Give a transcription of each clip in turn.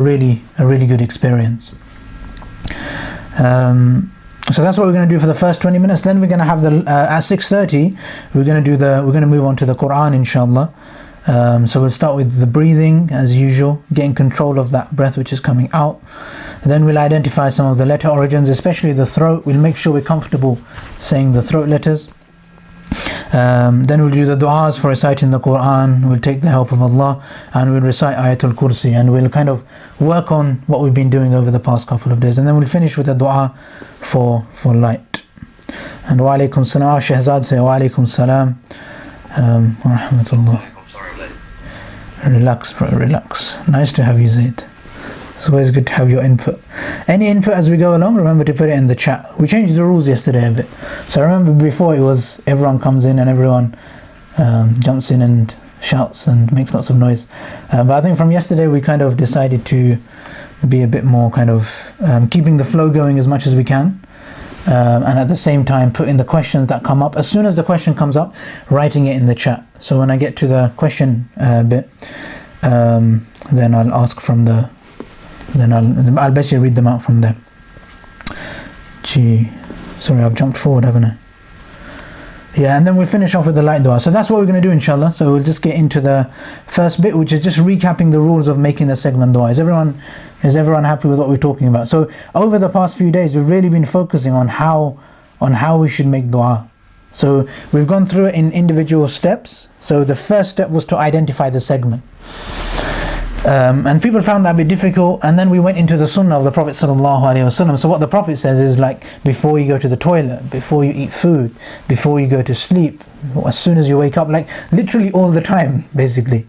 a really good experience. So that's what we're going to do for the first 20 minutes. Then we're going to have at 6:30 we're going to move on to the Quran, inshallah. So we'll start with the breathing as usual, getting control of that breath which is coming out. Then we'll identify some of the letter origins, especially the throat. We'll make sure we're comfortable saying the throat letters. Then we'll do the du'as for reciting the Quran. We'll take the help of Allah and we'll recite Ayatul Kursi, and we'll kind of work on what we've been doing over the past couple of days, and then we'll finish with a du'a for light. And wa alaikum salam. Shahzad say wa alaikum salam wa rahmatullah. Relax, bro, relax. Nice to have you, Zaid. It's always good to have your input. Any input as we go along, remember to put it in the chat. We changed the rules yesterday a bit. So I remember before it was everyone comes in and everyone jumps in and shouts and makes lots of noise. But I think from yesterday we kind of decided to be a bit more kind of keeping the flow going as much as we can. And at the same time put in the questions that come up. As soon as the question comes up, writing it in the chat. So when I get to the question bit, then I'll ask from the... Then I'll basically read them out from there. Sorry, I've jumped forward, haven't I? Yeah, and then we'll finish off with the light dua. So that's what we're going to do, inshallah. So we'll just get into the first bit, which is just recapping the rules of making the segment dua. Is everyone happy with what we're talking about? So over the past few days, we've really been focusing on how we should make dua. So we've gone through it in individual steps. So the first step was to identify the segment. And people found that a bit difficult, and then we went into the sunnah of the Prophet ﷺ. So what the Prophet says is, like, before you go to the toilet, before you eat food, before you go to sleep, as soon as you wake up, like literally all the time, basically.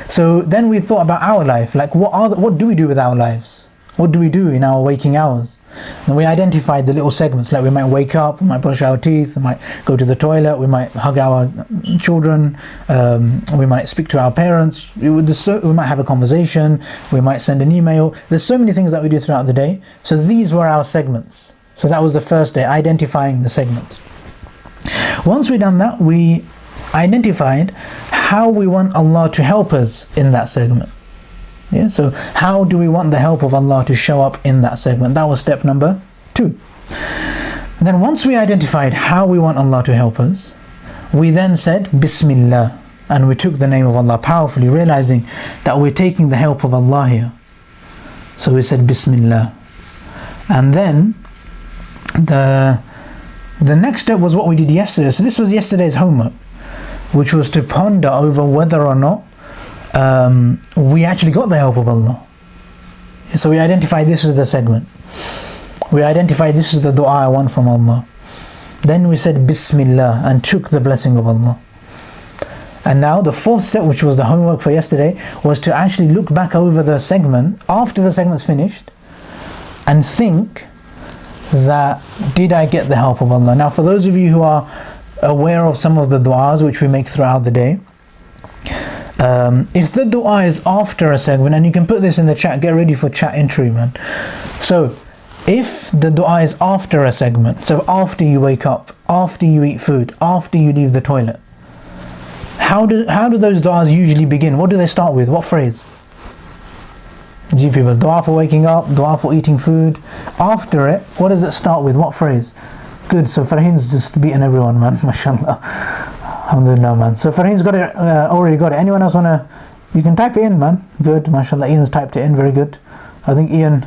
So then we thought about our life, like what do we do with our lives? What do we do in our waking hours? And we identified the little segments, like we might wake up, we might brush our teeth, we might go to the toilet, we might hug our children, we might speak to our parents, we might have a conversation, we might send an email. There's so many things that we do throughout the day. So these were our segments. So that was the first day, identifying the segments. Once we've done that, we identified how we want Allah to help us in that segment. Yeah, so how do we want the help of Allah to show up in that segment? That was step number 2. Then once we identified how we want Allah to help us, we then said Bismillah, and we took the name of Allah powerfully, realizing that we're taking the help of Allah here. So we said Bismillah. And then the next step was what we did yesterday. So this was yesterday's homework, which was to ponder over whether or not we actually got the help of Allah. So we identified this is the segment. We identified this is the dua I want from Allah. Then we said Bismillah and took the blessing of Allah. And now the fourth step, which was the homework for yesterday, was to actually look back over the segment after the segment's finished and think that, did I get the help of Allah? Now for those of you who are aware of some of the du'as which we make throughout the day, if the dua is after a segment, and you can put this in the chat, get ready for chat entry, man. So if the dua is after a segment, so after you wake up, after you eat food, after you leave the toilet, how do those du'as usually begin? What do they start with? What phrase? Gee people, dua for waking up, dua for eating food. After it, what does it start with? What phrase? Good, so Farheen's just beaten everyone, man, mashallah. Alhamdulillah, man. So Farheen's got it, already got it. Anyone else wanna, you can type it in, man. Good, mashallah, Ian's typed it in, very good. I think Ian,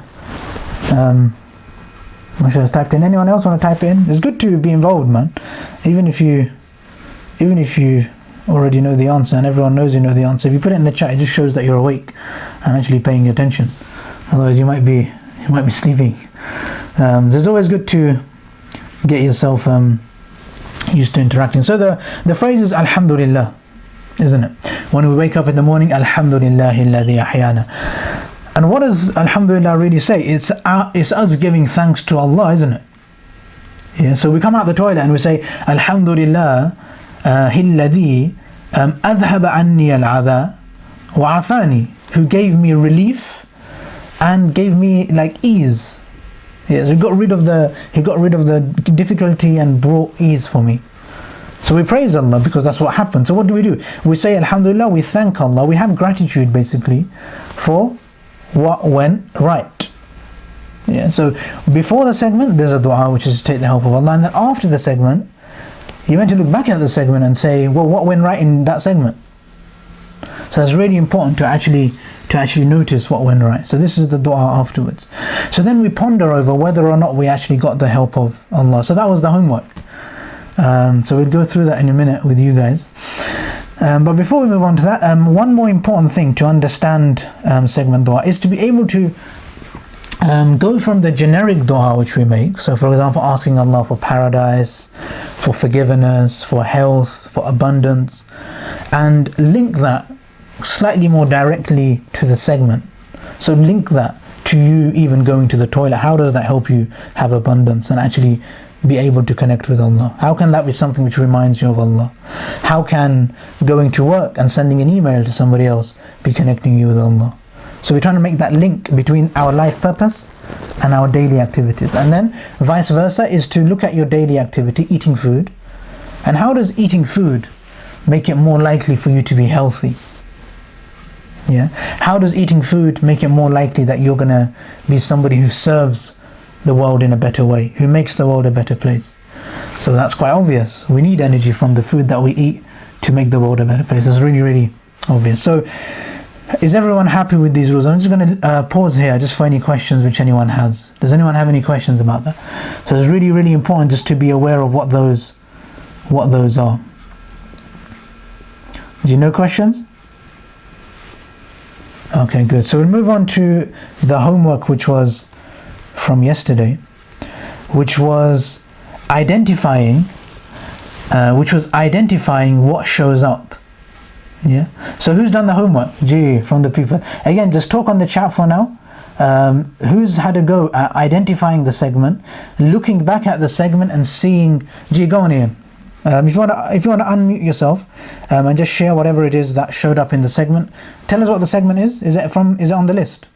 mashallah, has typed in. Anyone else wanna type it in? It's good to be involved, man. Even if you already know the answer and everyone knows you know the answer, if you put it in the chat, it just shows that you're awake and actually paying attention. Otherwise you might be sleeping. So it's always good to get yourself used to interacting. So the phrase is Alhamdulillah, isn't it? When we wake up in the morning, Alhamdulillahi alladhi ahyana. And what does Alhamdulillah really say? It's us giving thanks to Allah, isn't it? Yeah, so we come out the toilet and we say Alhamdulillah alladhi adhhaba anni al-adha wa afani, who gave me relief and gave me like ease. Yes, he got rid of the difficulty and brought ease for me. So we praise Allah because that's what happened. So what do? We say Alhamdulillah, we thank Allah, we have gratitude basically for what went right. Yeah, so before the segment there's a dua which is to take the help of Allah, and then after the segment you're meant to look back at the segment and say, well, what went right in that segment? So it's really important to actually notice what went right. So this is the dua afterwards. So then we ponder over whether or not we actually got the help of Allah. So that was the homework. So we'll go through that in a minute with you guys. But before we move on to that, one more important thing to understand segment dua is to be able to go from the generic dua which we make. So for example, asking Allah for paradise, for forgiveness, for health, for abundance, and link that slightly more directly to the segment. So link that to you even going to the toilet. How does that help you have abundance and actually be able to connect with Allah? How can that be something which reminds you of Allah? How can going to work and sending an email to somebody else be connecting you with Allah? So we're trying to make that link between our life purpose and our daily activities. And then vice versa is to look at your daily activity, eating food, and how does eating food make it more likely for you to be healthy? Yeah, how does eating food make it more likely that you're gonna be somebody who serves the world in a better way, who makes the world a better place? So that's quite obvious. We need energy from the food that we eat to make the world a better place. It's really, really obvious. So is everyone happy with these rules? I'm just going to pause here just for any questions which anyone has. Does anyone have any questions about that? So it's really, really important just to be aware of what those are. Do you know questions? Okay, good. So we'll move on to the homework which was from yesterday, which was identifying what shows up. Yeah. So who's done the homework? Gee, from the people. Again, just talk on the chat for now. Who's had a go at identifying the segment, looking back at the segment and seeing? Gee, go on, Ian. If you want to unmute yourself and just share whatever it is that showed up in the segment. Tell us what the segment is. Is it on the list?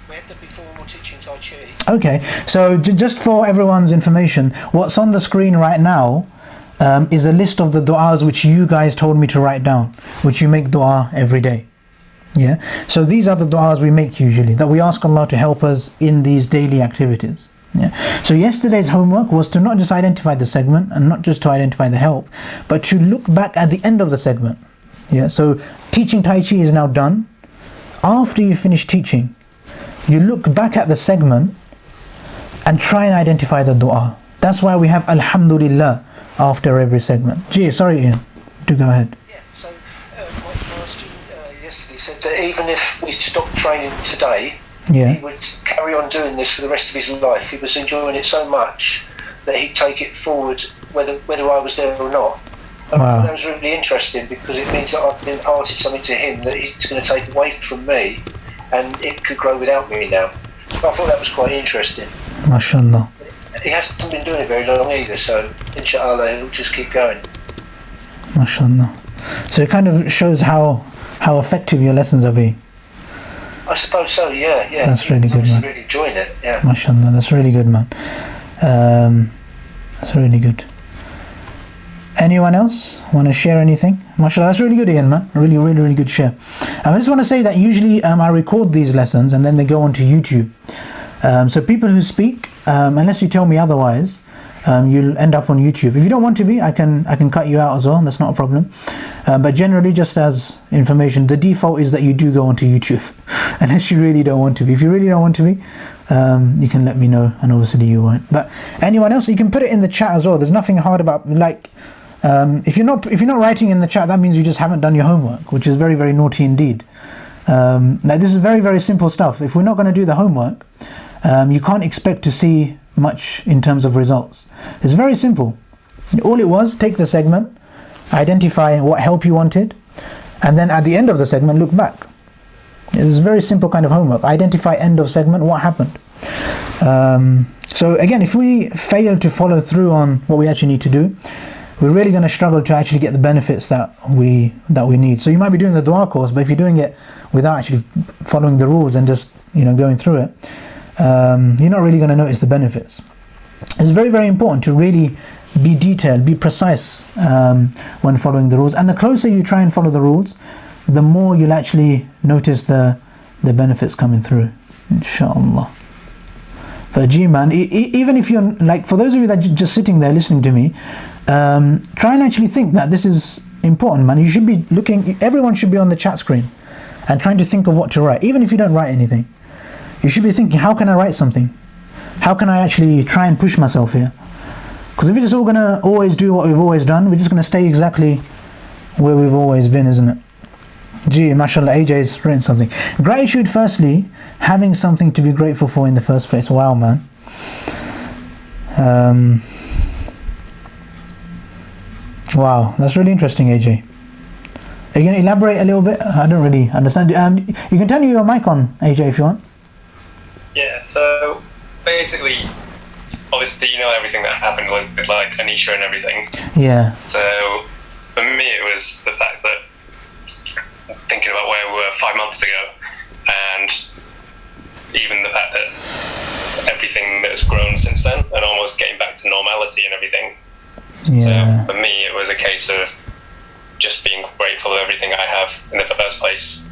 We have the before more teaching Tai Chi. Okay. So just for everyone's information, what's on the screen right now is a list of the du'as which you guys told me to write down, which you make du'a every day. Yeah. So these are the du'as we make usually, that we ask Allah to help us in these daily activities. Yeah. So yesterday's homework was to not just identify the segment and not just to identify the help, but to look back at the end of the segment. Yeah. So teaching Tai Chi is now done. After you finish teaching, you look back at the segment and try and identify the du'a. That's why we have Alhamdulillah after every segment. Gee, sorry Ian, do go ahead. Yeah, so my student yesterday said that even if we stopped training today, he would carry on doing this for the rest of his life. He was enjoying it so much that he'd take it forward whether I was there or not. Wow. That was really interesting because it means that I've imparted something to him that he's going to take away from me, and it could grow without me now. I thought that was quite interesting. MashaAllah. He hasn't been doing it very long either, so inshallah he'll just keep going. MashaAllah. So it kind of shows how effective your lessons are being. I suppose so, yeah. That's really good, man. Really enjoying it, yeah. MashaAllah, that's really good, man. That's really good. Anyone else want to share anything? MashaAllah, that's really good, Ian, man. Really, really, really good share. I just want to say that usually I record these lessons and then they go onto YouTube. So people who speak, unless you tell me otherwise, you'll end up on YouTube. If you don't want to be, I can cut you out as well. That's not a problem. But generally, just as information, the default is that you do go onto YouTube, unless you really don't want to be. If you really don't want to be, you can let me know, and obviously you won't. But anyone else, you can put it in the chat as well. There's nothing hard about if you're not writing in the chat, that means you just haven't done your homework, which is very, very naughty indeed. Now this is very, very simple stuff. If we're not going to do the homework, you can't expect to see much in terms of results. It's very simple. All it was, take the segment, identify what help you wanted, and then at the end of the segment, look back. It's a very simple kind of homework. Identify end of segment, what happened. So again, if we fail to follow through on what we actually need to do, we're really going to struggle to actually get the benefits that we need. So you might be doing the dua course, but if you're doing it without actually following the rules and just going through it, you're not really going to notice the benefits. It's very, very important to really be detailed, be precise when following the rules. And the closer you try and follow the rules, the more you'll actually notice the the benefits coming through, inshallah. But gee man, even if you're like, for those of you that just sitting there listening to me, try and actually think that this is important, man. You should be looking, everyone should be on the chat screen and trying to think of what to write. Even if you don't write anything, you should be thinking, how can I write something? How can I actually try and push myself here? Because if we're just all gonna always do what we've always done, we're just gonna stay exactly where we've always been, isn't it? Gee, mashallah, AJ's written something. Gratitude, firstly, having something to be grateful for in the first place. Wow, man. Wow, that's really interesting, AJ. Are you going to elaborate a little bit? I don't really understand. You can turn your mic on, AJ, if you want. Yeah, so basically, obviously, you know everything that happened with like Anisha and everything. Yeah. So for me, it was the fact that thinking about where we were 5 months ago, and even the fact that everything that's grown since then, and almost getting back to normality and everything. Yeah. So for me, it was a case of just being grateful of everything I have in the first place,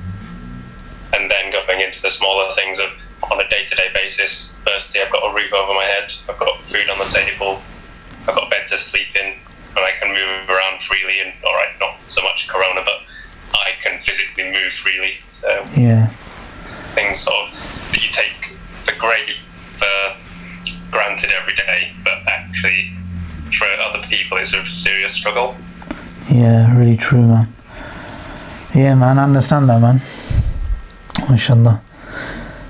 and then going into the smaller things of on a day-to-day basis. Firstly, I've got a roof over my head, I've got food on the table, I've got a bed to sleep in, and I can move around freely. And alright, not so much corona, but I can physically move freely. So yeah, things sort of that you take for granted every day, but actually for other people it's a serious struggle. Yeah, really true, man. Yeah, man, I understand that, man. MashaAllah.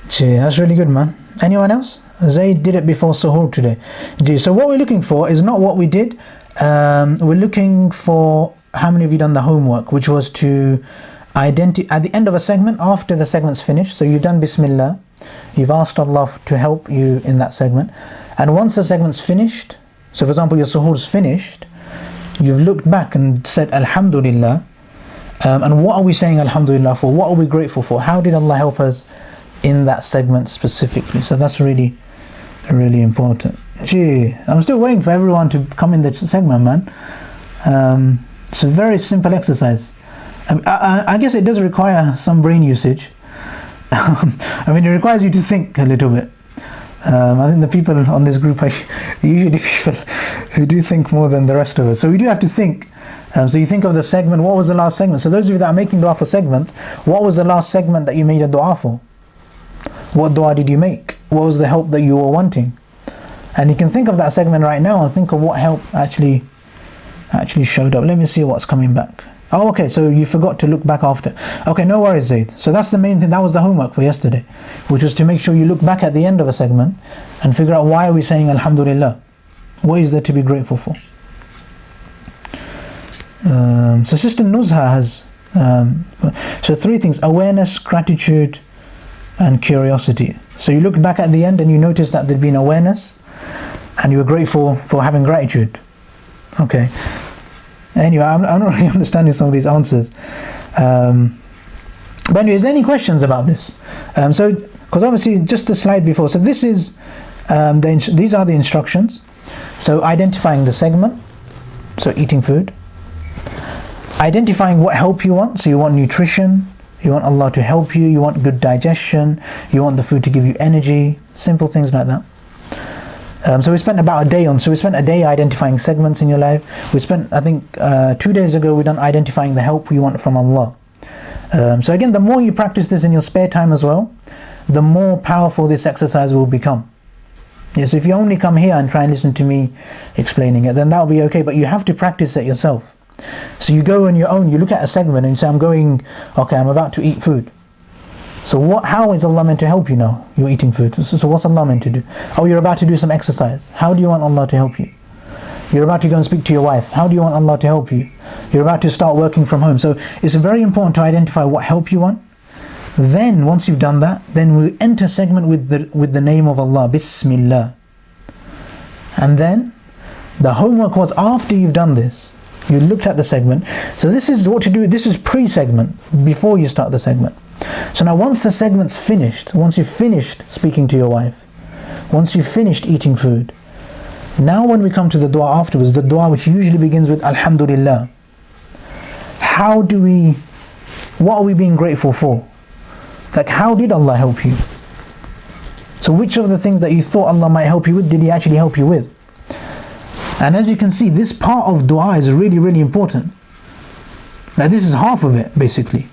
Gee, that's really good, man. Anyone else? Zayd did it before Suhoor today. Gee, so what we're looking for is not what we did. We're looking for how many of you done the homework, which was to identify at the end of a segment, after the segment's finished. So you've done Bismillah, you've asked Allah to help you in that segment, and once the segment's finished, so for example your Suhoor's finished, you've looked back and said Alhamdulillah, and what are we saying Alhamdulillah for? What are we grateful for? How did Allah help us in that segment specifically? So that's really, really important. Gee, I'm still waiting for everyone to come in the segment, man. It's a very simple exercise. I guess it does require some brain usage. I mean, it requires you to think a little bit. I think the people on this group are usually people who do think more than the rest of us. So we do have to think. So you think of the segment, what was the last segment? So those of you that are making dua for segments, what was the last segment that you made a dua for? What dua did you make? What was the help that you were wanting? And you can think of that segment right now and think of what help actually showed up. Let me see what's coming back. Oh, okay, so you forgot to look back after. Okay, no worries, Zayd. So that's the main thing. That was the homework for yesterday, which was to make sure you look back at the end of a segment and figure out, why are we saying Alhamdulillah? What is there to be grateful for? So Sister Nuzha has so 3 things: awareness, gratitude, and curiosity. So you looked back at the end and you noticed that there'd been awareness and you were grateful for having gratitude. Okay. Anyway, I'm not really understanding some of these answers. But anyway, is there any questions about this? So, because obviously just the slide before. So this is these are the instructions. So identifying the segment. So eating food. Identifying what help you want. So you want nutrition. You want Allah to help you. You want good digestion. You want the food to give you energy. Simple things like that. So we spent about a day on. So we spent a day identifying segments in your life. We spent, I think, 2 days ago we done identifying the help we want from Allah. So again, the more you practice this in your spare time as well, the more powerful this exercise will become. Yes, if you only come here and try and listen to me explaining it, then that'll be okay. But you have to practice it yourself. So you go on your own. You look at a segment and you say, I'm about to eat food. So how is Allah meant to help you now? You're eating food. So what's Allah meant to do? Oh, you're about to do some exercise. How do you want Allah to help you? You're about to go and speak to your wife. How do you want Allah to help you? You're about to start working from home. So it's very important to identify what help you want. Then once you've done that, then we enter segment with the name of Allah, Bismillah. And then the homework was, after you've done this, you looked at the segment. So this is what to do. This is pre-segment, before you start the segment. So now once the segment's finished, once you've finished speaking to your wife, once you've finished eating food, now when we come to the dua afterwards, the dua which usually begins with Alhamdulillah, what are we being grateful for? Like, how did Allah help you? So which of the things that you thought Allah might help you with, did He actually help you with? And as you can see, this part of dua is really, really important. Now this is half of it, basically.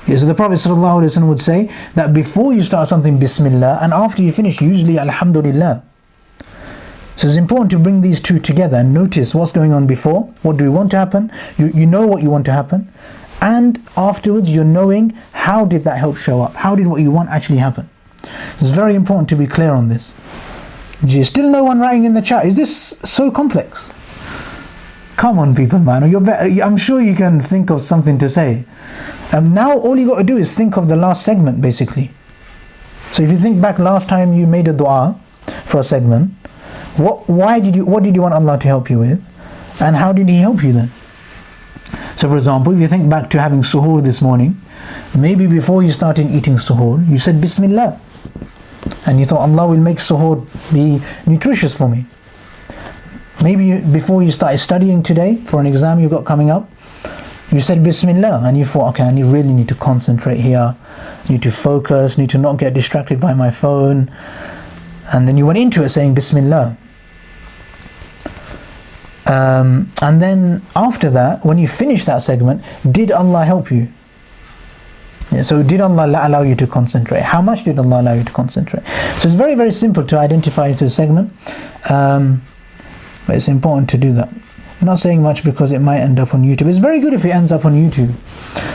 Yeah, so the Prophet ﷺ would say that before you start something, Bismillah, and after you finish, usually Alhamdulillah. So it's important to bring these two together and notice what's going on before, what do we want to happen, you know what you want to happen, and afterwards you're knowing how did that help show up, how did what you want actually happen. It's very important to be clear on this. Still no one writing in the chat, is this so complex? Come on people, man, you're better. I'm sure you can think of something to say. Now all you got to do is think of the last segment, basically. So if you think back last time you made a dua for a segment, what did you want Allah to help you with, and how did He help you then? So for example, if you think back to having suhoor this morning, maybe before you started eating suhoor, you said Bismillah, and you thought Allah will make suhoor be nutritious for me. Maybe before you started studying today for an exam you've got coming up, you said Bismillah, and you thought, okay, I really need to concentrate here, need to focus, need to not get distracted by my phone. And then you went into it saying Bismillah. And then after that, when you finish that segment, did Allah help you? Yeah, so did Allah allow you to concentrate? How much did Allah allow you to concentrate? So it's very, very simple to identify the segment, but it's important to do that. I'm not saying much because it might end up on YouTube. It's very good if it ends up on YouTube.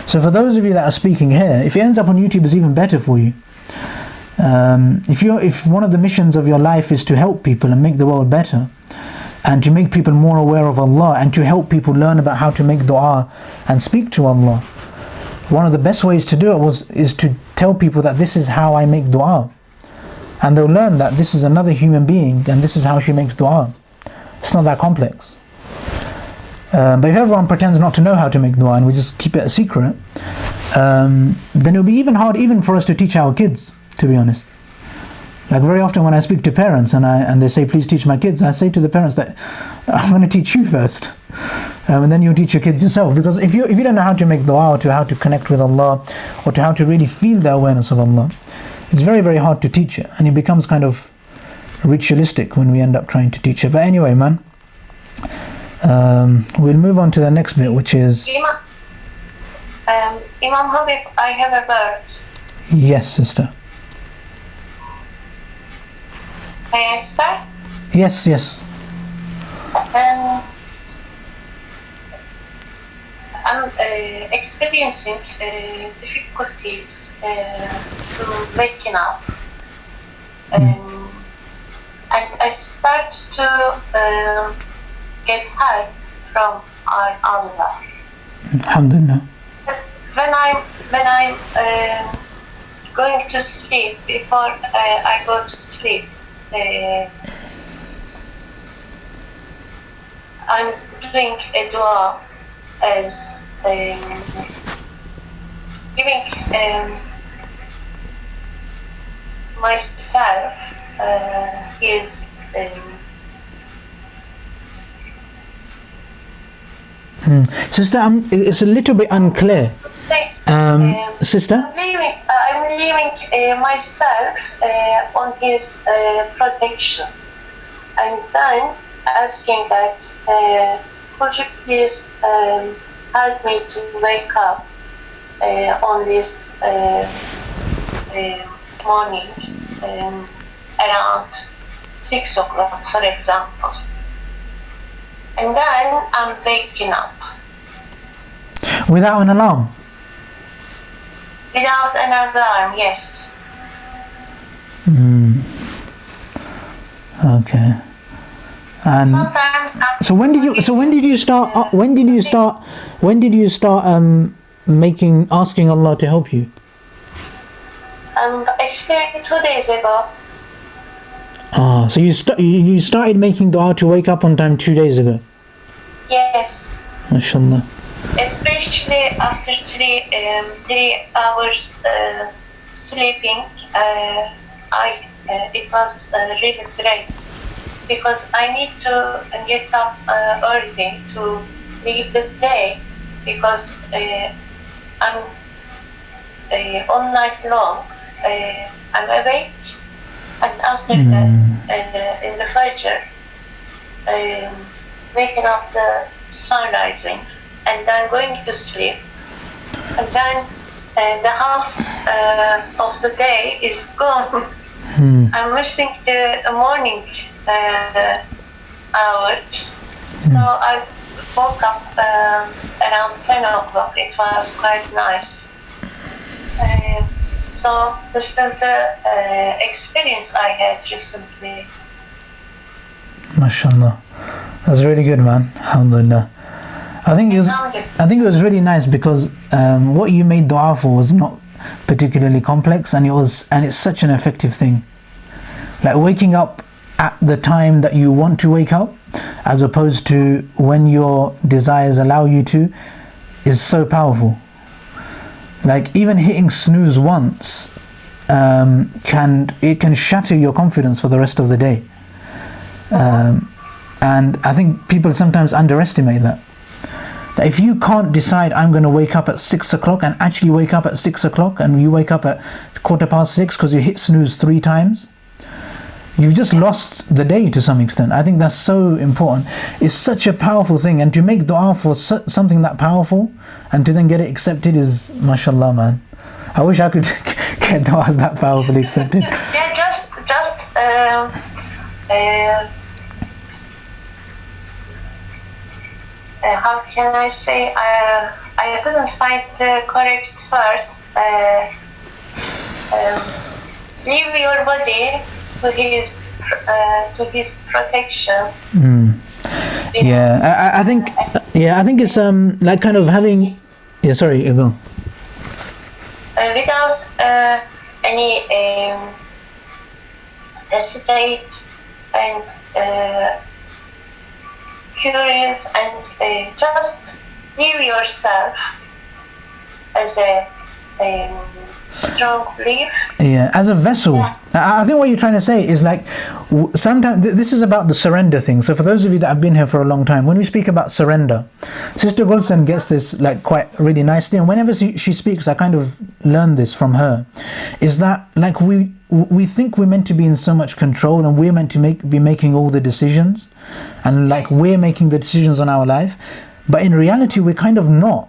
So for those of you that are speaking here, if it ends up on YouTube, it's even better for you. If one of the missions of your life is to help people and make the world better, and to make people more aware of Allah, and to help people learn about how to make dua and speak to Allah, one of the best ways to do it is to tell people that this is how I make dua, and they'll learn that this is another human being and this is how she makes dua. It's not that complex. But if everyone pretends not to know how to make dua and we just keep it a secret, then it'll be even hard even for us to teach our kids, to be honest. Like very often when I speak to parents and they say please teach my kids, I say to the parents that I'm going to teach you first, and then you teach your kids yourself. Because if you don't know how to make dua, or to how to connect with Allah, or to how to really feel the awareness of Allah, it's very, very hard to teach it, and it becomes kind of ritualistic when we end up trying to teach it. But anyway, man, we'll move on to the next bit, which is Imam Habib, I have a word. Yes, sister. May I start? Yes. I'm experiencing difficulties to waking up, and I start to get help from Allah. Alhamdulillah. When I'm going to sleep, before I go to sleep, I'm doing a dua as giving myself his Sister, it's a little bit unclear. Sister? I'm leaving myself on his protection, and then asking that could you please help me to wake up on this morning around 6 o'clock, for example. And then I'm waking up. Without an alarm? Without an alarm, yes. Okay. And so when did you start asking Allah to help you? Actually 2 days ago. So you started making dua to wake up on time 2 days ago? Yes. MashaAllah. Especially after 3 hours sleeping, it was really great, because I need to get up early to leave the day, because I'm all night long. I'm awake, and after that, in the Fajr, waking up the sun rising, and then going to sleep, and then the half of the day is gone. I'm missing the morning hours. So I woke up around 10 o'clock. It was quite nice. So this is the experience I had recently. MashaAllah. That's really good, man. Alhamdulillah. I think it was really nice because what you made dua for was not particularly complex, and it's such an effective thing. Like waking up at the time that you want to wake up, as opposed to when your desires allow you to, is so powerful. Like even hitting snooze once can shatter your confidence for the rest of the day. And I think people sometimes underestimate that if you can't decide, I'm going to wake up at 6 o'clock, and actually wake up at 6 o'clock, and you wake up at 6:15 because you hit snooze 3 times, you've just lost the day to some extent. I think that's so important. It's such a powerful thing, and to make dua for something that powerful and to then get it accepted is, mashallah, man. I wish I could get duas that powerfully accepted. Yeah, how can I say? I couldn't find the correct word. Leave your body to his protection. Yeah, I think it's like kind of having. Yeah, sorry, you go. Without any hesitate and curious, and just leave yourself as a strong belief. Yeah, as a vessel. Yeah. I think what you're trying to say is like sometimes this is about the surrender thing. So for those of you that have been here for a long time, when we speak about surrender, Sister Gulsen gets this like quite really nicely, and whenever she speaks, I kind of learn this from her, is that like we think we're meant to be in so much control, and we're meant to be making all the decisions, and like we're making the decisions on our life, but in reality we're kind of not.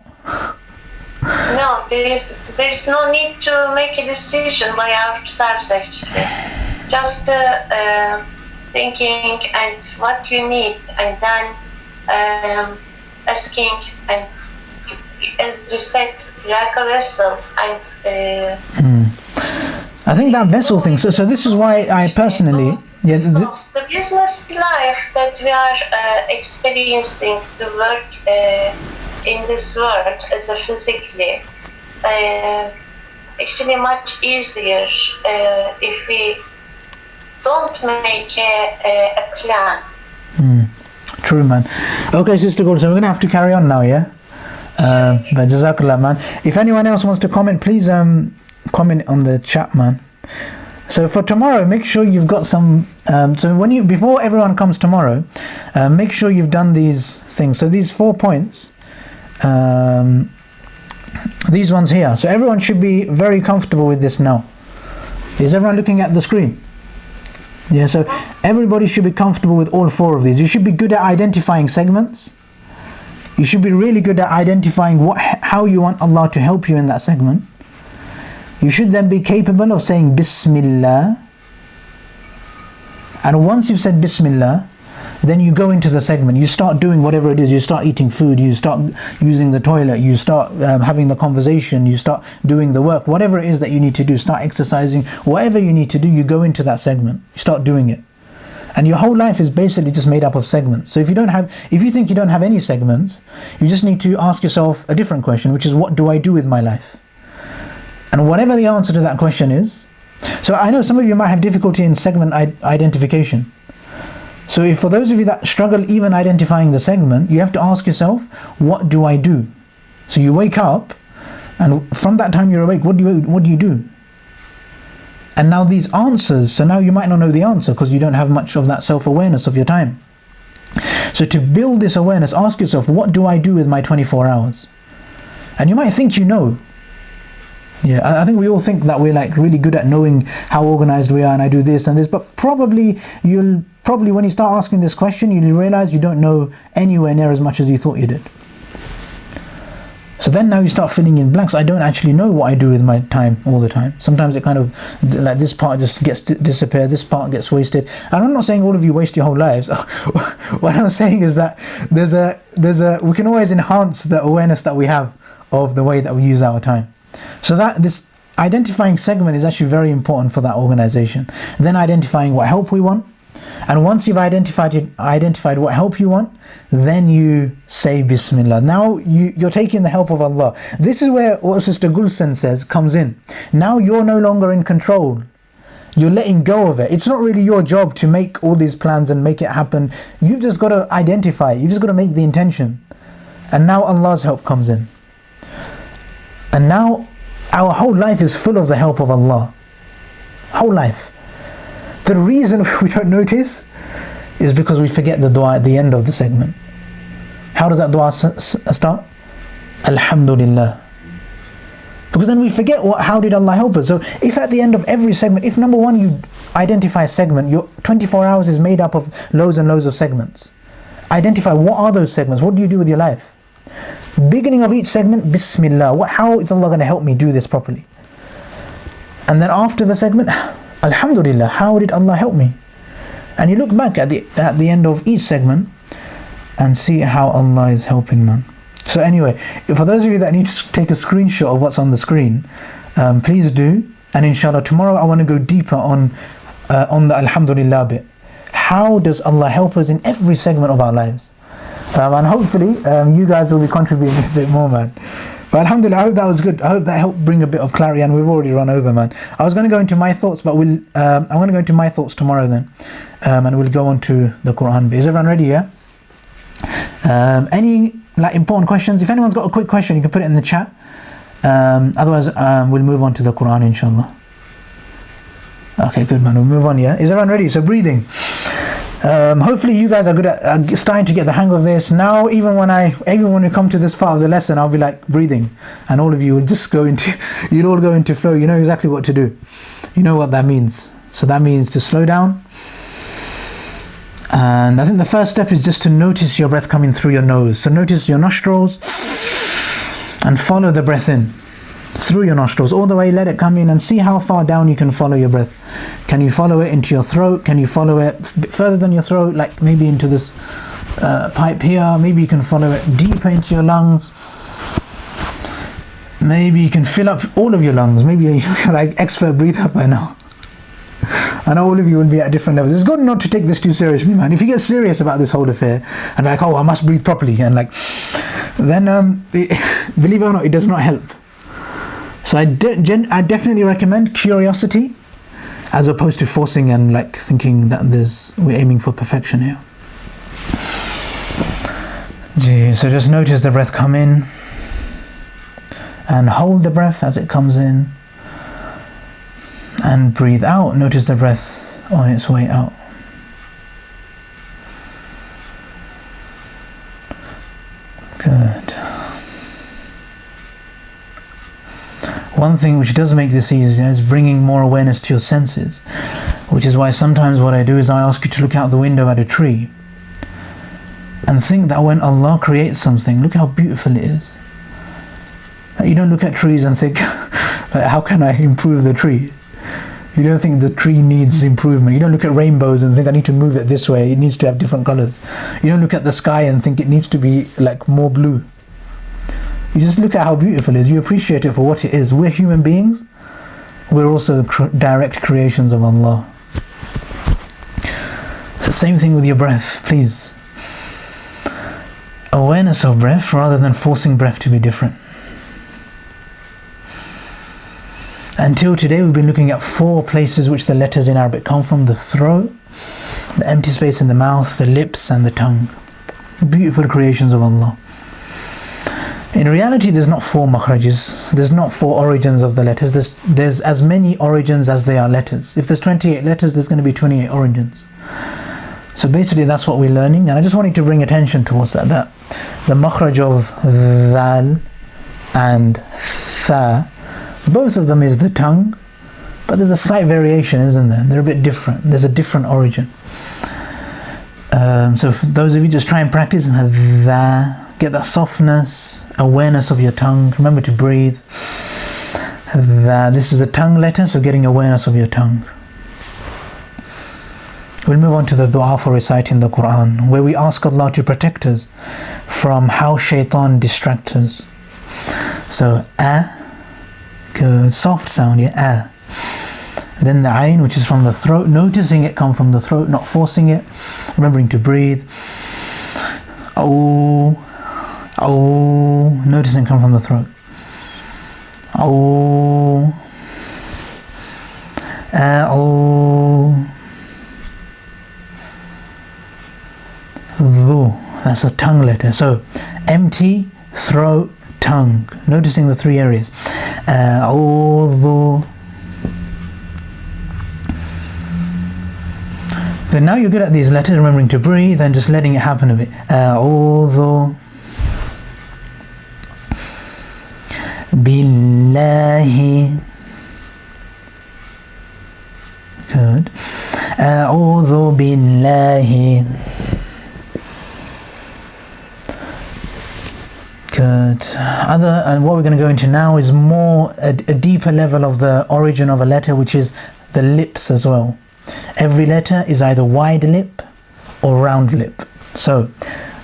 No, there's no need to make a decision by ourselves actually. Just thinking and what you need, and then asking, and as you said, like a vessel. And I think that vessel thing. So this is why I personally. Yeah. The business life that we are experiencing, the work in this world as a physically, actually much easier if we don't make a plan. True, man. Okay, Sister Gold, so we're going to have to carry on now, yeah? But Jazakallah, man. If anyone else wants to comment, please comment on the chat, man. So for tomorrow, make sure you've got some. So before everyone comes tomorrow, make sure you've done these things. So these 4 points, these ones here. So everyone should be very comfortable with this now. Is everyone looking at the screen? Yeah. So everybody should be comfortable with all 4 of these. You should be good at identifying segments. You should be really good at identifying how you want Allah to help you in that segment. You should then be capable of saying Bismillah, and once you've said Bismillah, then you go into the segment. You start doing whatever it is. You start eating food, you start using the toilet, you start having the conversation, you start doing the work, whatever it is that you need to do, start exercising, whatever you need to do, you go into that segment, you start doing it. And your whole life is basically just made up of segments. So if you think you don't have any segments, you just need to ask yourself a different question, which is, what do I do with my life? And whatever the answer to that question is, so I know some of you might have difficulty in segment identification. So if for those of you that struggle even identifying the segment, you have to ask yourself, what do I do? So you wake up, and from that time you're awake, what do you do? And now these answers, so now you might not know the answer because you don't have much of that self-awareness of your time. So to build this awareness, ask yourself, what do I do with my 24 hours? And you might think you know. Yeah, I think we all think that we're like really good at knowing how organized we are, and I do this and this, but probably when you start asking this question, you'll realize you don't know anywhere near as much as you thought you did. So then now you start filling in blanks. I don't actually know what I do with my time all the time. Sometimes it kind of, like this part just gets disappeared, this part gets wasted. And I'm not saying all of you waste your whole lives. What I'm saying is that we can always enhance the awareness that we have of the way that we use our time. So that this identifying segment is actually very important for that organization. Then identifying what help we want. And once you've identified what help you want, then you say Bismillah. Now you're taking the help of Allah. This is where what Sister Gulsen says comes in. Now you're no longer in control. You're letting go of it. It's not really your job to make all these plans and make it happen. You've just got to identify. You've just got to make the intention. And now Allah's help comes in. And now our whole life is full of the help of Allah. Whole life. The reason we don't notice is because we forget the dua at the end of the segment. How does that dua start? Alhamdulillah. Because then we forget how did Allah help us. So if at the end of every segment, if number one you identify a segment, your 24 hours is made up of loads and loads of segments. Identify what are those segments, what do you do with your life? Beginning of each segment, Bismillah. How is Allah going to help me do this properly? And then after the segment, Alhamdulillah, how did Allah help me? And you look back at the end of each segment and see how Allah is helping man. So anyway, for those of you that need to take a screenshot of what's on the screen, please do. And inshallah, tomorrow I want to go deeper on the Alhamdulillah bit. How does Allah help us in every segment of our lives? And hopefully you guys will be contributing a bit more, man. But alhamdulillah, I hope that was good. I hope that helped bring a bit of clarity, and we've already run over, man. I was going to go into my thoughts, but I'm going to go into my thoughts tomorrow then. And we'll go on to the Quran. Is everyone ready, yeah? Any important questions? If anyone's got a quick question, you can put it in the chat. Otherwise, we'll move on to the Quran, inshallah. Okay, good, man. We'll move on, yeah? Is everyone ready? So breathing. Hopefully you guys are good at starting to get the hang of this. Now even when we come to this part of the lesson, I'll be like breathing, and all of you will just you'll all go into flow. You know exactly what to do. You know what that means. So that means to slow down. And I think the first step is just to notice your breath coming through your nose. So notice your nostrils and follow the breath in through your nostrils all the way. Let it come in and see how far down you can follow your breath. Can you follow it into your throat? Can you follow it further than your throat, like maybe into this pipe here? Maybe you can follow it deeper into your lungs. Maybe you can fill up all of your lungs. Maybe you're like expert breather by now. I know all of you will be at different levels. It's good not to take this too seriously, man. If you get serious about this whole affair and like, oh, I must breathe properly, and like, then believe it or not, it does not help. So I definitely recommend curiosity as opposed to forcing and like thinking that we're aiming for perfection here. So just notice the breath come in and hold the breath as it comes in, and breathe out. Notice the breath on its way out. Good. One thing which does make this easier is bringing more awareness to your senses, which is why sometimes what I do is I ask you to look out the window at a tree and think that when Allah creates something, look how beautiful it is. You don't look at trees and think, how can I improve the tree? You don't think the tree needs improvement. You don't look at rainbows and think I need to move it this way. It needs to have different colors. You don't look at the sky and think it needs to be like more blue. You just look at how beautiful it is. You appreciate it for what it is. We're human beings. We're also direct creations of Allah. So same thing with your breath, please. Awareness of breath rather than forcing breath to be different. Until today we've been looking at 4 places which the letters in Arabic come from: the throat, the empty space in the mouth, the lips and the tongue. Beautiful creations of Allah. In reality there's not 4 makhrajs, there's not 4 origins of the letters, there's as many origins as there are letters. If there's 28 letters, there's going to be 28 origins. So basically that's what we're learning, and I just wanted to bring attention towards that the makhraj of dhal and tha, Both of them is the tongue, but there's a slight variation, isn't there? They're a bit different. There's a different origin. So for those of you, just try and practice and have that, get that softness, awareness of your tongue. Remember to breathe. That. This is a tongue letter, so getting awareness of your tongue. We'll move on to the dua for reciting the Quran, where we ask Allah to protect us from how shaitan distracts us. So good, soft sound, yeah, Then the ayn, which is from the throat, noticing it come from the throat, not forcing it, remembering to breathe. Oh, noticing come from the throat. Oh, that's a tongue letter. So empty, throat, tongue. Noticing the three areas. Good, now you're good at these letters, remembering to breathe and just letting it happen a bit. Billahi. Good. A'udhu billahi. Good. And what we're going to go into now is more a deeper level of the origin of a letter, which is the lips as well. Every letter is either wide lip or round lip. So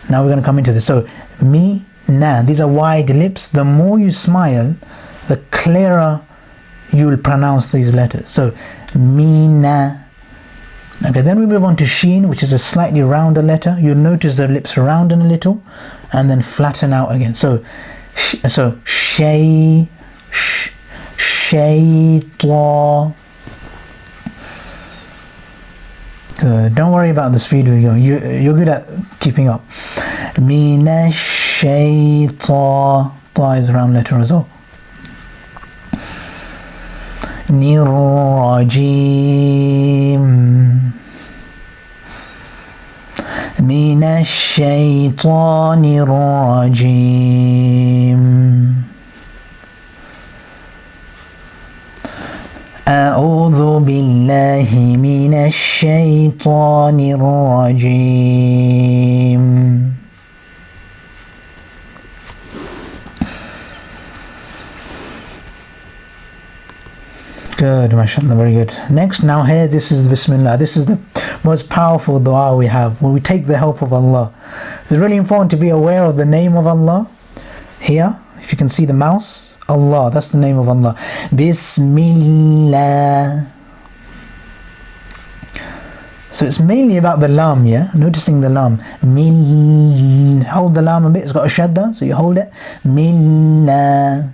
now we're going to come into this. So mi, na, these are wide lips. The more you smile, the clearer you will pronounce these letters. So mi, na. Okay, then we move on to sheen, which is a slightly rounder letter. You'll notice the lips rounding a little and then flatten out again. So shay, shayta. Good. Don't worry about the speed we're going. You're good at keeping up. Mina shayta. Ta is a round letter as well. Nirrajim. من الشيطان الرجيم أعوذ بالله من الشيطان الرجيم. Good, mashallah, very good. Next, now here, this is Bismillah. This is the most powerful dua we have, when we take the help of Allah. It's really important to be aware of the name of Allah. Here, if you can see the mouse, Allah, that's the name of Allah. Bismillah. So it's mainly about the lam, yeah? Noticing the lam. Min. Hold the lam a bit, it's got a shadda, so you hold it. Minna.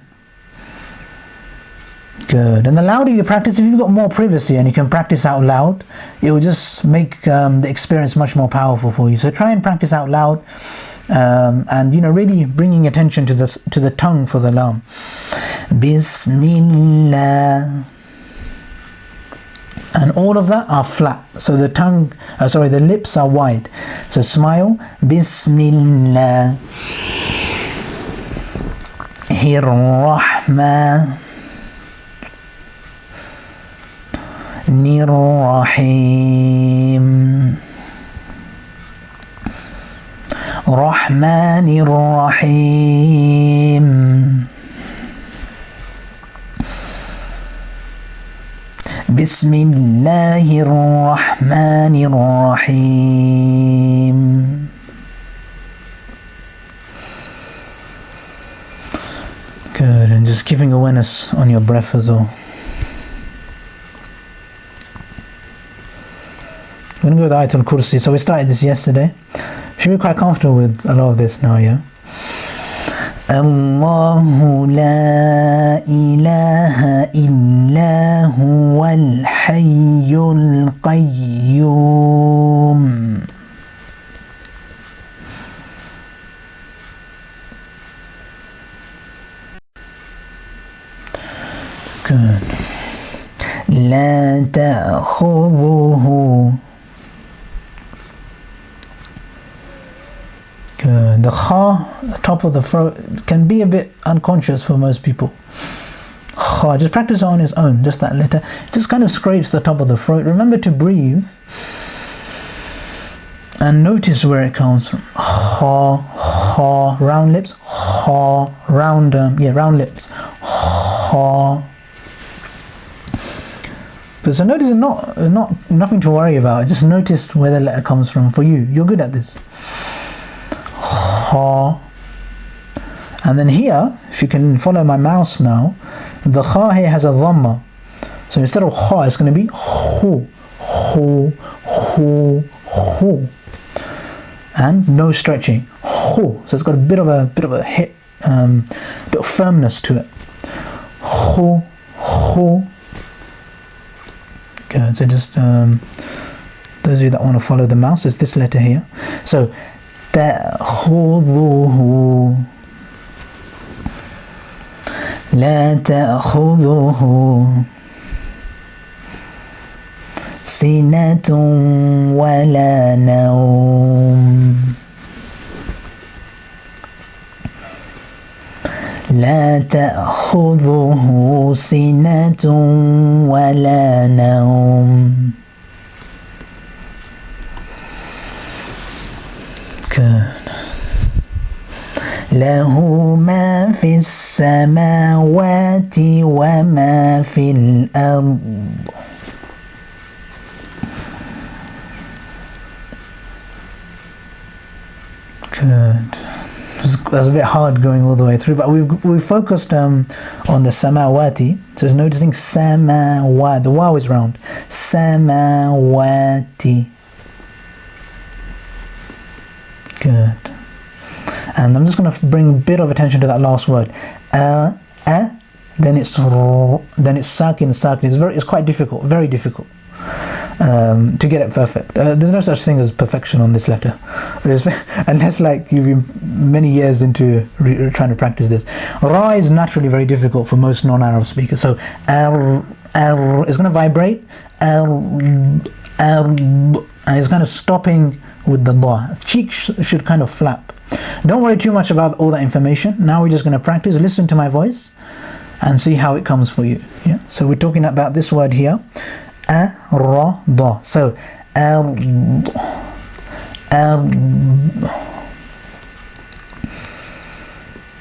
Good. And the louder you practice, if you've got more privacy and you can practice out loud, it will just make the experience much more powerful for you. So try and practice out loud, and really bringing attention to the tongue for the lam. Bismillah. And all of that are flat. So the tongue, the lips are wide. So smile. Bismillah. Rahman. Nirrahim. Rahmanir Rahim. Bismillahir Rahmanir Rahim. Good, and just keeping awareness on your breath as well. I'm going to go with Ayatul Kursi. So we started this yesterday. Should be quite comfortable with a lot of this now, yeah? Allahu la ilaha illa huwal hayyul qayyum. Good. La ta'khudhuhu. The kha, top of the throat, can be a bit unconscious for most people. kha. Just practice it on its own, just that letter. It just kind of scrapes the top of the throat. Remember to breathe and notice where it comes from. Ha, round lips. Ha, round lips. Ha. So notice not nothing to worry about. Just notice where the letter comes from for you. You're good at this. Ha. And then here, if you can follow my mouse now, the kha here has a dhamma. So instead of kha, it's going to be khu, khu, khu, khu. And no stretching. Khu. So it's got a bit of a hit, bit of firmness to it. Khu, khu. Good. So just those of you that want to follow the mouse, it's this letter here. So ta'khudhuhu, la ta'khudhuhu sinatun wa la nawm. لا تأخذه سنة ولا نوم. Good. له ما في السماوات وما في الأرض. Good. That's a bit hard going all the way through, but we've focused on the samawati. So it's noticing samawati. The waw is round. Samawati. Good. And I'm just going to bring a bit of attention to that last word. Then it's sakin. It's quite difficult. Very difficult. To get it perfect. There's no such thing as perfection on this letter, unless like you've been many years into trying to practice this. Ra is naturally very difficult for most non-Arab speakers, so R is going to vibrate, and it's kind of stopping with the ba. Cheek should kind of flap. Don't worry too much about all that information. Now we're just going to practice. Listen to my voice and see how it comes for you. Yeah. So we're talking about this word here. So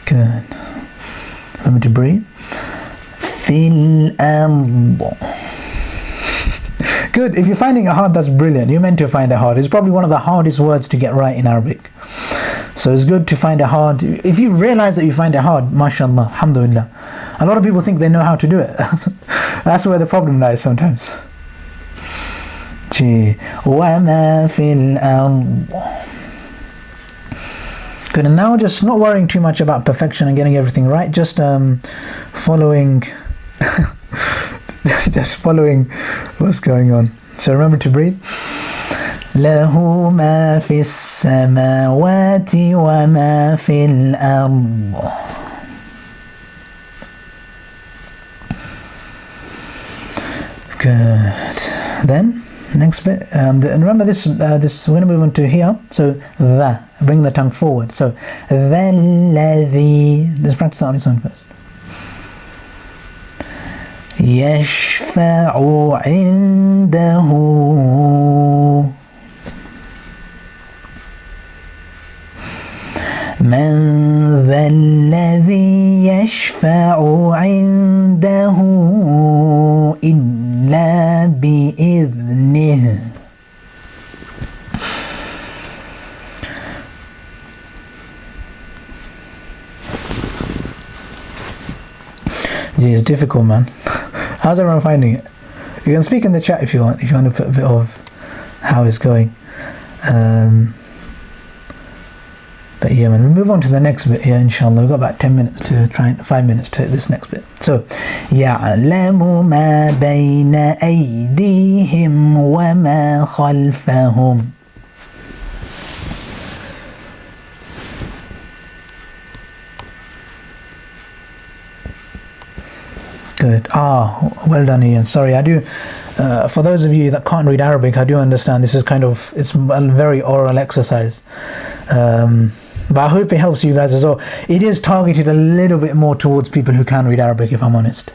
good. Remember to breathe. Good. If you're finding it hard, that's brilliant. You're meant to find it hard. It's probably one of the hardest words to get right in Arabic. So it's good to find it hard. If you realize that you find it hard, mashallah, alhamdulillah. A lot of people think they know how to do it. That's where the problem lies sometimes. وَمَا فِي الْأَرْضِ. Good, and now just not worrying too much about perfection and getting everything right, just following just following what's going on. So remember to breathe. لَهُ مَا فِي السَّمَاوَاتِ وَمَا فِي الْأَرْضِ. Good. Then next bit, and remember this. We're going to move on to here. So the, bring the tongue forward. So الذي. Let's practice that on its own first. يشفع عنده. من ذا الذي يشفع عنده إلا بإذنه. Gee, it's difficult, man. How's everyone finding it? You can speak in the chat if you want to put a bit of how it's going. But yeah, man, we'll move on to the next bit here, inshallah. We've got about 5 minutes to this next bit. So, يَعْلَمُ مَا بَيْنَ أَيْدِيهِمْ وَمَا خَلْفَهُمْ. Good. Well done, Ian. Sorry, I do. For those of you that can't read Arabic, I do understand this is it's a very oral exercise. But I hope it helps you guys as well. It is targeted a little bit more towards people who can read Arabic, if I'm honest.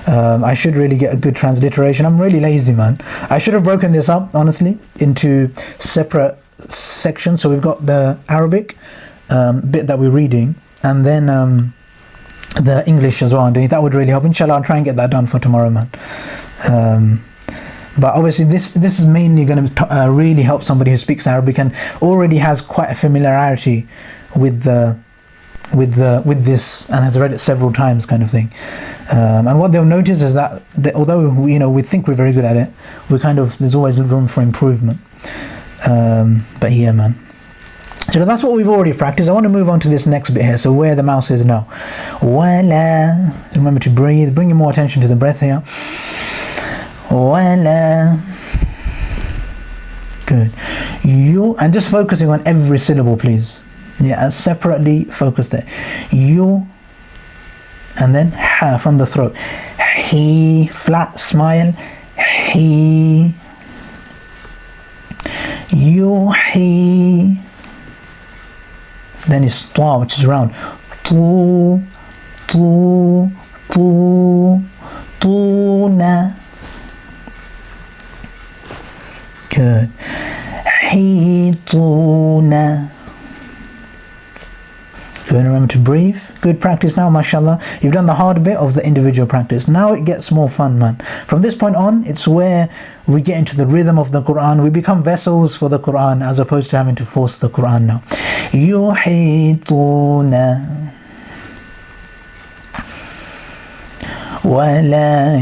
I should really get a good transliteration. I'm really lazy, man. I should have broken this up, honestly, into separate sections. So we've got the Arabic bit that we're reading, and then the English as well underneath. That would really help. Inshallah, I'll try and get that done for tomorrow, man. But obviously this is mainly going to really help somebody who speaks Arabic and already has quite a familiarity with this and has read it several times, kind of thing. And what they'll notice is that although we think we're very good at it, there's always room for improvement. But yeah, man. So that's what we've already practiced. I want to move on to this next bit here. So where the mouse is now. Wala. So remember to breathe. Bring more attention to the breath here. Wala. Good. You, and just focusing on every syllable, please. Yeah, separately focus there. You, and then ha from the throat. He, flat smile. He. You, he. Then it's ta, which is round. Tu, tu, tu, tuna. Good. Hituna. Good, remember to breathe. Good practice now, mashallah. You've done the hard bit of the individual practice. Now it gets more fun, man. From this point on, it's where we get into the rhythm of the Quran. We become vessels for the Quran as opposed to having to force the Quran now. Yuhituna. Wala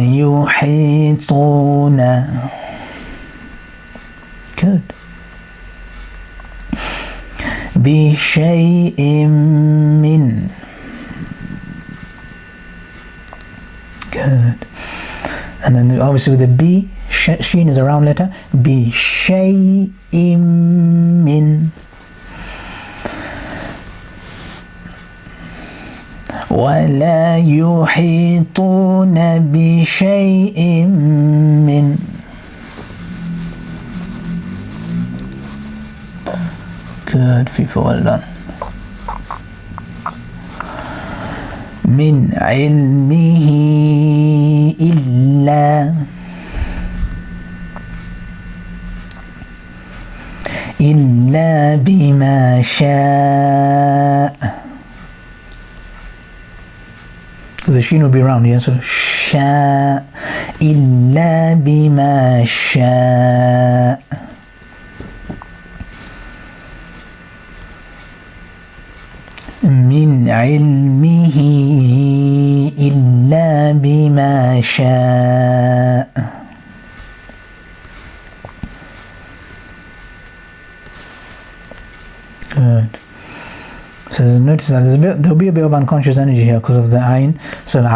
yuhituna. Good. بشيء من. Good. And then obviously with the B, sheen is a round letter. بشيء من. ولا يحيطون بشيء من. Good people, well done. من علمه إلا بما شاء. The sheen will be round here, so شاء إلا بما شاء. من علمه إلا بما شاء. Good. So notice that there'll be a bit of unconscious energy here because of the ayn. So the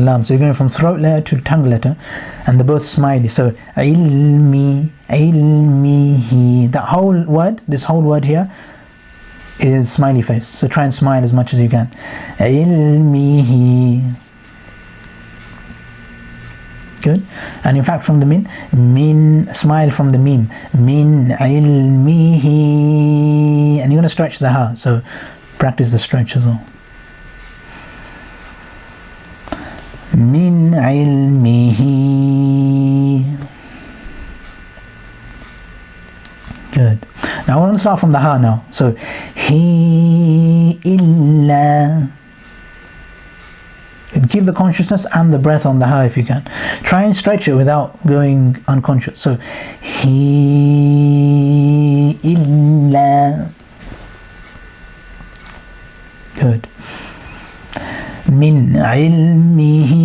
lam. So you're going from throat letter to tongue letter, and they're both smiley. So ilmihi. That whole word, this whole word here, is smiley face. So try and smile as much as you can. Ilmihi. Good. And in fact from the min, smile from the mim. Min ilmihi. And you're going to stretch the ha. So practice the stretch as well. Min ilmihi. Good. Now I want to start from the ha now. So he illa. You can keep the consciousness and the breath on the ha if you can. Try and stretch it without going unconscious. So he illa. Good. Min ilmihi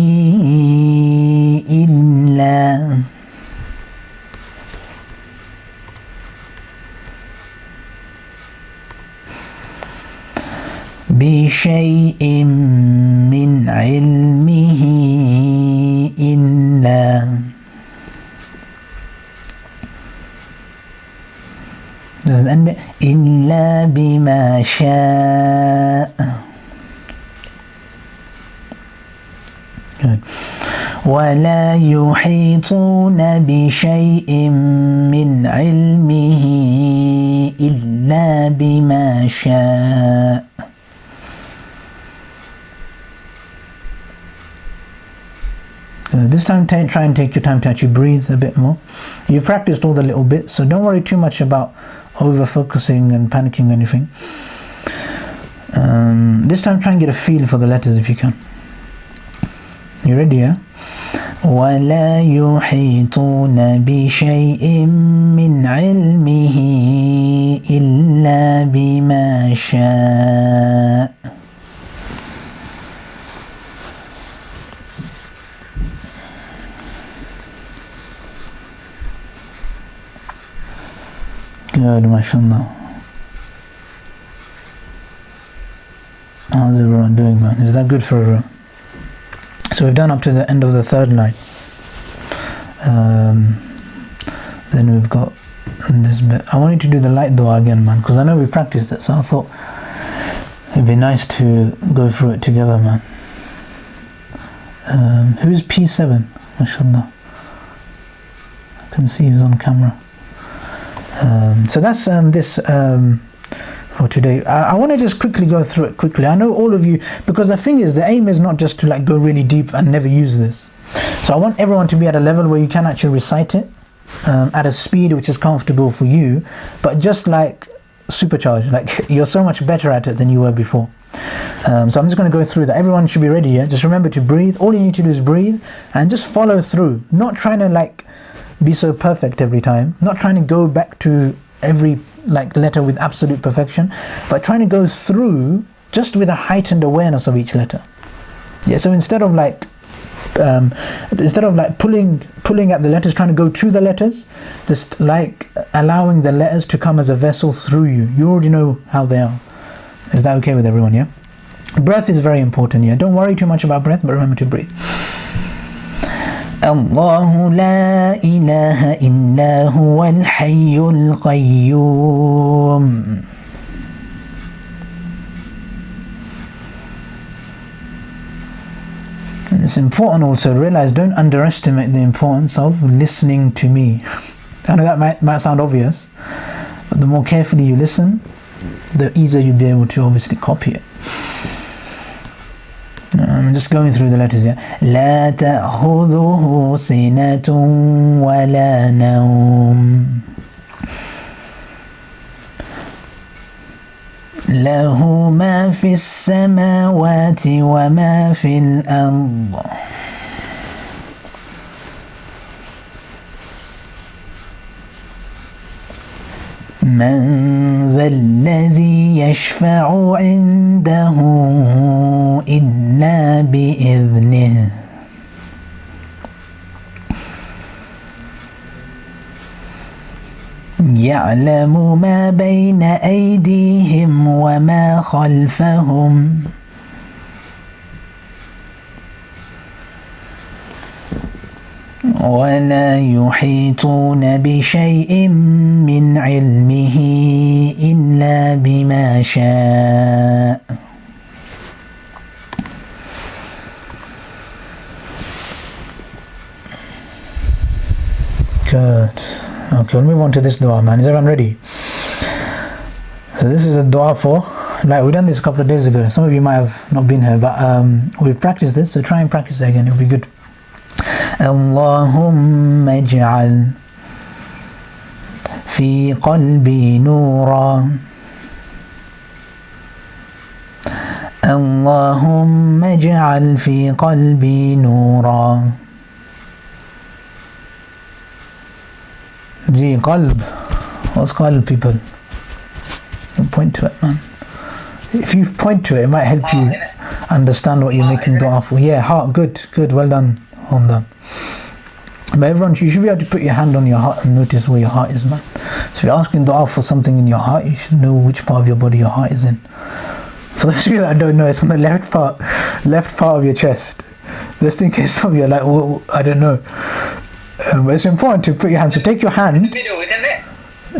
illa. بشيء من علمه إلا. This is the end bit. إلا بما شاء. Good. ولا يحيطون بشيء من علمه إلا إلا بما شاء. This time try and take your time to actually breathe a bit more. You've practiced all the little bits, so don't worry too much about over focusing and panicking or anything. This time try and get a feel for the letters if you can. You ready, yeah? وَلَا يُحِيطُونَ بِشَيْءٍ مِّنْ عِلْمِهِ إِلَّا بِمَا شَاءَ. Good, mashallah. How's everyone doing, man? Is that good for everyone? So we've done up to the end of the third line. Then we've got this bit. I wanted to do the light dua again, man, because I know we practiced it, so I thought it'd be nice to go through it together, man. Who's P7? Mashallah. I can see who's on camera. So that's this for today. I want to just quickly go through it quickly. I know all of you, because the thing is, the aim is not just to like go really deep and never use this. So I want everyone to be at a level where you can actually recite it at a speed which is comfortable for you, but just like supercharged, like you're so much better at it than you were before. So I'm just going to go through that. Everyone should be ready, yeah? Just remember to breathe. All you need to do is breathe and just follow through, not trying to like be so perfect every time, not trying to go back to every like letter with absolute perfection, but trying to go through just with a heightened awareness of each letter. Yeah, so instead of like pulling at the letters, trying to go to the letters, just like allowing the letters to come as a vessel through you. You already know how they are. Is that okay with everyone, yeah? Breath is very important, yeah? Don't worry too much about breath, but remember to breathe. الله لا إله إلا هو الحي القيوم. It's important also to realize, don't underestimate the importance of listening to me. I know that might sound obvious, but the more carefully you listen, the easier you'll be able to obviously copy it. I'm just going through the letters here. لا تأخذه سنة ولا نوم له ما في السماوات وما في الأرض من ذا الذي يشفع عنده إلا بإذنه يعلم ما بين أيديهم وما خلفهم ولا يحيطون بشيء من علمه إلا بما شاء. Good. Okay, we'll move on to this dua, man. Is everyone ready? So this is a dua for, like we've done this a couple of days ago. Some of you might have not been here, but we've practiced this, so try and practice it again. It'll be good. اللهم اجعل في قلبي نورا اللهم اجعل في قلبي نورا. Gee, qalb. What's qalb, people? You point to it, man. If you point to it, it might help you understand what you're making dua for. Yeah, heart. Good, well done. Well done. But everyone, you should be able to put your hand on your heart and notice where your heart is, man. So if you're asking dua for something in your heart, you should know which part of your body your heart is in. For those of you that don't know, it's on the left part of your chest. Just in case some of you are like, well, I don't know. But it's important to put your hand. So take your hand.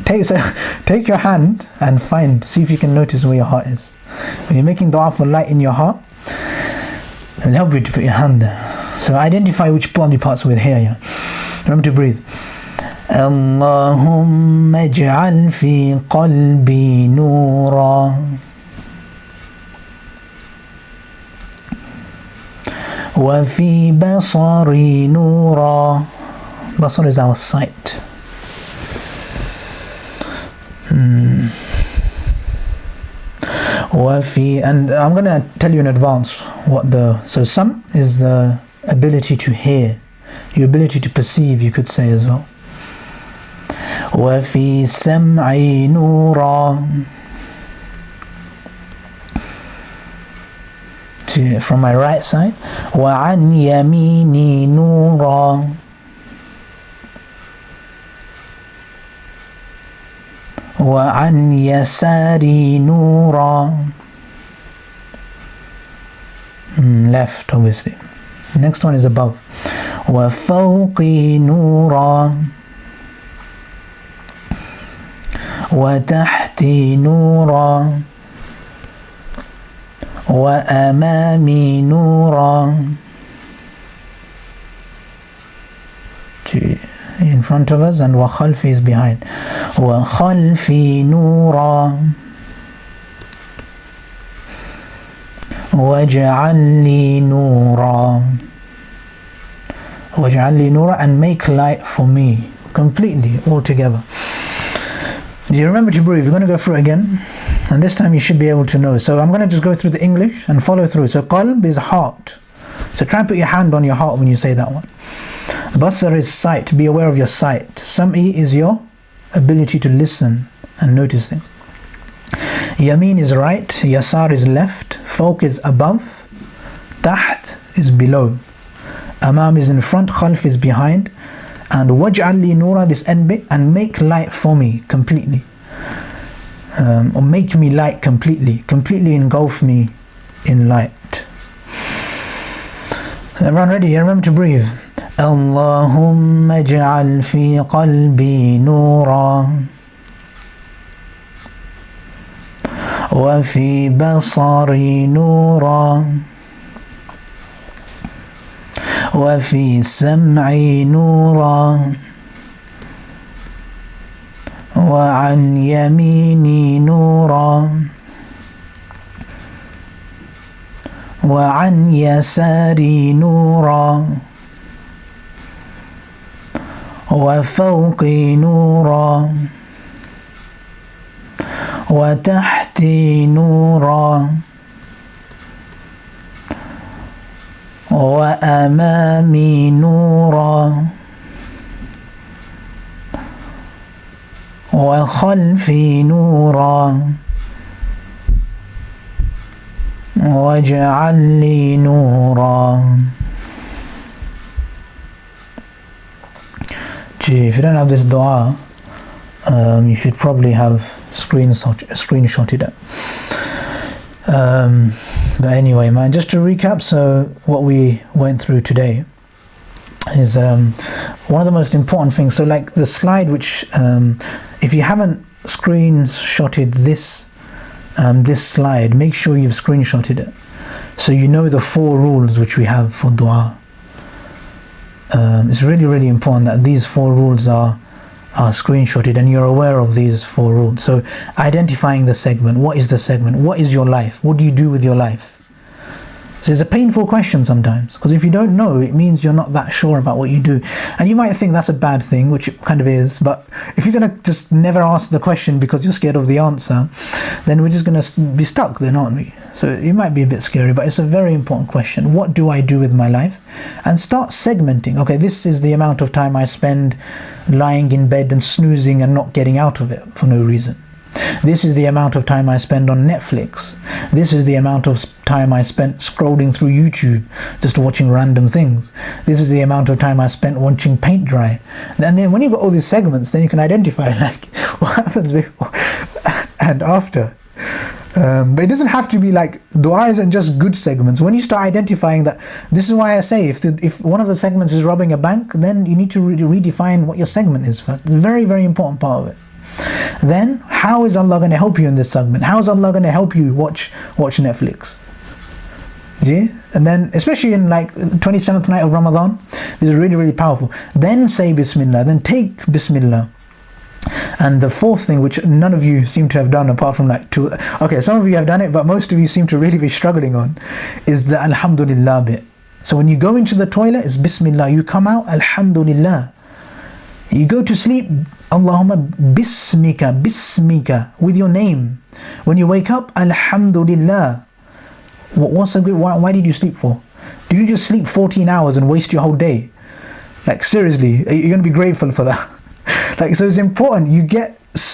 Take your hand and see if you can notice where your heart is. When you're making dua for light in your heart, it'll help you to put your hand there. So identify which body parts with here. Yeah. Remember to breathe. اللهم اجعل في قلبي نورا وفي بصري نورا. Basar is our sight. And I'm going to tell you in advance what so sam is the ability to hear, your ability to perceive, you could say as well. وفي سمعي نورا, from my right side. وعن يميني نورا وعن يساري نورا. Left, obviously. Next one is above. وفوقي نورا وتحتي نورا وأمامي نورا. In front of us, and وخلفي is behind. وخلفي نورا واجعل لي نورا. واجعل لي نورا, and make light for me completely, altogether. Do you remember Jibreel? We're going to go through it again, and this time you should be able to know. So I'm going to just go through the English and follow through. So qalb is heart. So try and put your hand on your heart when you say that one. Basar is sight, be aware of your sight. Sam'i is your ability to listen and notice things. Yameen is right, Yasar is left, Fawq is above, Taht is below, Amam is in front, Khalf is behind, and Waj'al li Nura, this end bit, and make light for me completely. Or make me light completely engulf me in light. Everyone ready? Remember to breathe. اللهم اجعل في قلبي نورا وفي بصري نورا وفي سمعي نورا وعن يميني نورا وعن يساري نورا وفوقي نورا وتحتي نورا وأمامي نورا وخلفي نورا واجعل لي نورا. If you don't have this dua, you should probably have screenshotted it. But anyway, man, just to recap, so what we went through today is one of the most important things. So like the slide which, if you haven't screenshotted this slide, make sure you've screenshotted it so you know the 4 rules which we have for dua. It's really, really important that these 4 rules are screenshotted and you're aware of these 4 rules. So identifying the segment. What is the segment? What is your life? What do you do with your life? So it's a painful question sometimes, because if you don't know, it means you're not that sure about what you do. And you might think that's a bad thing, which it kind of is, but if you're going to just never ask the question because you're scared of the answer, then we're just going to be stuck then, aren't we? So it might be a bit scary, but it's a very important question. What do I do with my life? And start segmenting. Okay, this is the amount of time I spend lying in bed and snoozing and not getting out of it for no reason. This is the amount of time I spend on Netflix. This is the amount of time I spent scrolling through YouTube, just watching random things. This is the amount of time I spent watching paint dry. And then when you've got all these segments, then you can identify like what happens before and after. But it doesn't have to be like, dua isn't just good segments. When you start identifying that, this is why I say if one of the segments is robbing a bank, then you need to redefine what your segment is first. It's a very, very important part of it. Then how is Allah going to help you in this segment? How is Allah going to help you watch Netflix? Yeah, and then especially in like 27th night of Ramadan, this is really, really powerful. Then say Bismillah, then take Bismillah. And the fourth thing, which none of you seem to have done apart from like two, okay, some of you have done it, but most of you seem to really be struggling on, is the Alhamdulillah bit. So when you go into the toilet, it's Bismillah. You come out, Alhamdulillah. You go to sleep, Allahumma Bismika, Bismika, with your name. When you wake up, Alhamdulillah. What's a good? Why did you sleep for? Do you just sleep 14 hours and waste your whole day? Like seriously, you're going to be grateful for that. Like, so it's important.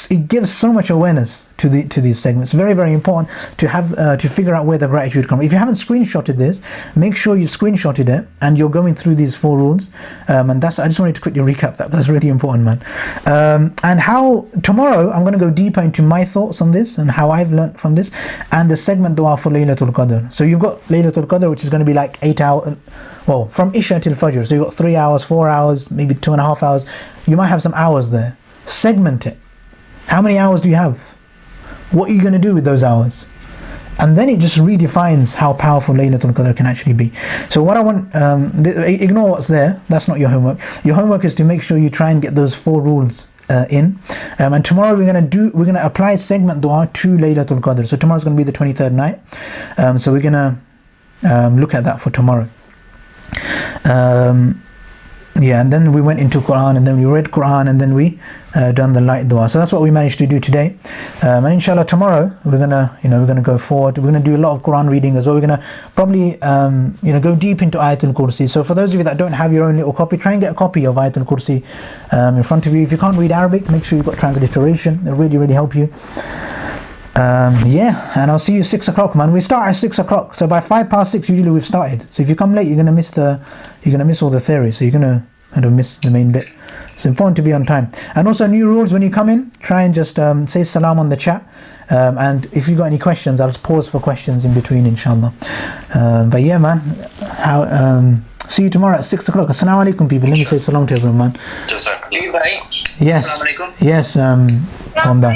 It gives so much awareness to these segments. Very, very important to have to figure out where the gratitude comes. If you haven't screenshotted this, make sure you screenshotted it and you're going through these 4 rules. And I just wanted to quickly recap that. That's really important, man. And how tomorrow I'm going to go deeper into my thoughts on this and how I've learned from this, and the segment dua for Laylatul Qadr. So you've got Laylatul Qadr, which is going to be like 8 hours. Well, from Isha till Fajr. So you've got 3 hours, 4 hours, maybe 2.5 hours. You might have some hours there. Segment it. How many hours do you have? What are you going to do with those hours? And then it just redefines how powerful Laylatul Qadr can actually be. So what I want, ignore what's there. That's not your homework. Your homework is to make sure you try and get those 4 rules in. And tomorrow we're going to apply segment dua to Laylatul Qadr. So tomorrow's going to be the 23rd night. So we're going to look at that for tomorrow. Yeah, and then we went into Quran, and then we read Quran, and then we done the light dua. So that's what we managed to do today. And inshallah tomorrow we're gonna go forward. We're gonna do a lot of Quran reading as well. We're gonna probably go deep into Ayatul Kursi. So for those of you that don't have your own little copy, try and get a copy of Ayatul Kursi in front of you. If you can't read Arabic, make sure you've got transliteration. It'll really, really help you. Yeah, and I'll see you 6 o'clock, man. We start at 6 o'clock, so by 6:05 usually we've started. So if you come late, you're gonna miss all the theory. So you're gonna kind of miss the main bit. It's important to be on time. And also new rules: when you come in, try and just say salam on the chat. And if you've got any questions, I'll just pause for questions in between, inshallah. But yeah, man. See you tomorrow at 6 o'clock. Assalamu alaikum, people. Let me say salam to everyone, man. Yes. Yes. Ramadhan.